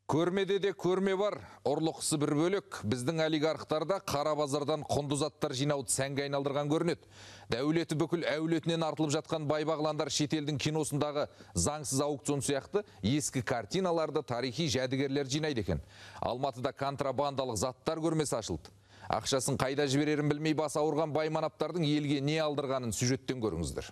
Көрмеде де көрме бар, ұрлықсы бір бөлек. Біздің олигархтарда қара базардан құнды заттар жинауды сәнге айналдырған көрінеді. Дәулеті бүкіл әулетінен артылып жатқан байбағландар шетелдің киносындағы заңсыз аукцион сияқты ескі картиналарды, тарихи жәдігерлер жинайды екен. Алматыда контрабандалық заттар көрмесі ашылды. Ақшасын қайда жіберерін білмей бас ауырған байманаптардың елге не алдырғанын сюжеттен көріңіздер.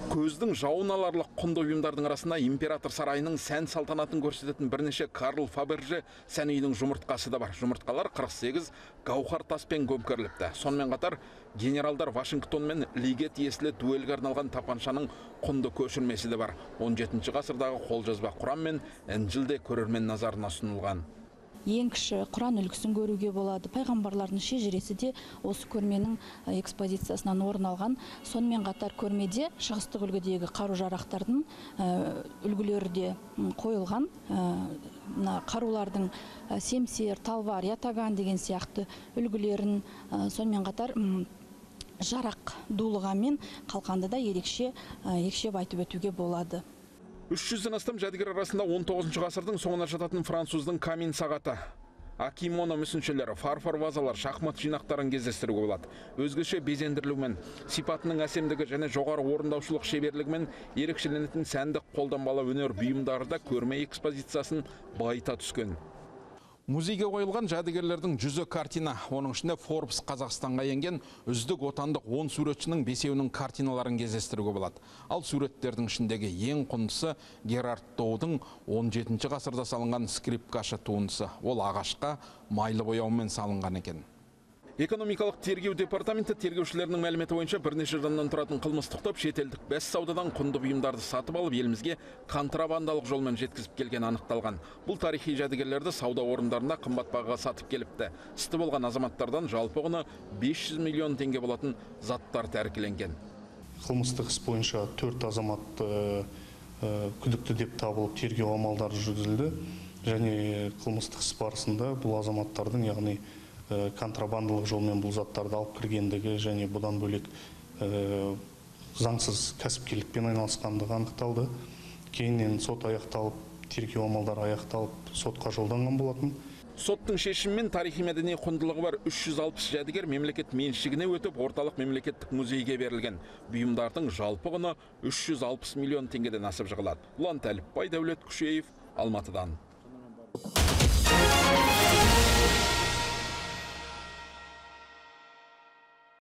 Көздің жауын аларлық құнды бұйымдардың арасында император сарайының сән салтанатын көрсететін бірнеше Карл Фаберже сән үйдің жұмыртқасы да бар. Жұмыртқалар 48 гауһар таспен көмкеріліпті. Сонымен қатар генералдар Вашингтон мен Лигет есілі дуэльге арналған тапаншаның құнды көшірмесі де бар. 17 ғасырдағы қолжазба Құран мен Інжіл де көрермен назарына ұсынылған. Ең кіші Құран үлгісін көруге болады. Пайғамбарлардың шежіресі де осы көрменің экспозициясынан орын алған. Сонымен қатар көрмеде шығыстық үлгідегі қару-жарақтардың үлгілері де қойылған. Қарулардың семсер, талвар, ятаган деген сияқты үлгілерін, сонымен қатар жарақ дулыға мен қалқанды да ерекше екшеп айтып өтуге болады. 300-ден астам жәдігер арасында 19 ғасырдың соңына жататын француздың камин сағаты, акимоно мүсіншелері, фарфор вазалар, шахмат жинақтарын кездестіруге болады. Өзгеше безендірілуімен, сипатының әсемдігі және жоғары орындаушылық шеберлігімен ерекшеленетін сәндік қолданбалы өнер бұйымдары да көрме экспозициясын байыта түскен. Музейге қойылған жәдігерлердің 100 картина, оның ішінде Forbes Қазақстанға енген үздік отандық 10 суретшінің 5-еуінің картиналарын кездестіруге болады. Ал суреттердің ішіндегі ең құндысы Герард Доудың 17 ғасырда салынған скрипкашы туындысы. Ол ағашқа майлы бояумен салынған екен. Экономикалық тергеу департаменті тергеушілерінің мәліметі бойынша бірнеше жаннан тұратын қылмыстық топ шетелдік бәссаудадан құнды бұйымдарды сатып алып, елімізге контрабандалық жолмен жеткізіп келген анықталған. Бұл тарихи жәдігерлерді сауда орындарында қымбат бағаға сатып келіпті. Істі болған азаматтардан жалпы құны 500 миллион теңге болатын заттар тәркіленген. Қылмыстық іс бойынша 4 азамат күдікті деп табылып тергеу амалдары жүргізілді. Және қылмыстық іс барысында бұл азаматтардың, яғни контрабандалық жолмен бұл заттарды алып кіргендігі және бұдан бөлек заңсыз кәсіпкерлікпен айналысқандығы анықталды. Кейіннен сот аяқталып, тергеу амалдары аяқталып, сотқа жолданған болатын. Соттың шешімімен тарихи мәдени құндылығы бар 360 жәдігер мемлекет меншігіне өтіп, орталық мемлекеттік музейге берілген. Бұйымдардың жалпы құны 360 миллион теңгеден асып жығылады. Ұлан Тәліпбай, Дәулет Күшеев, Алматыдан.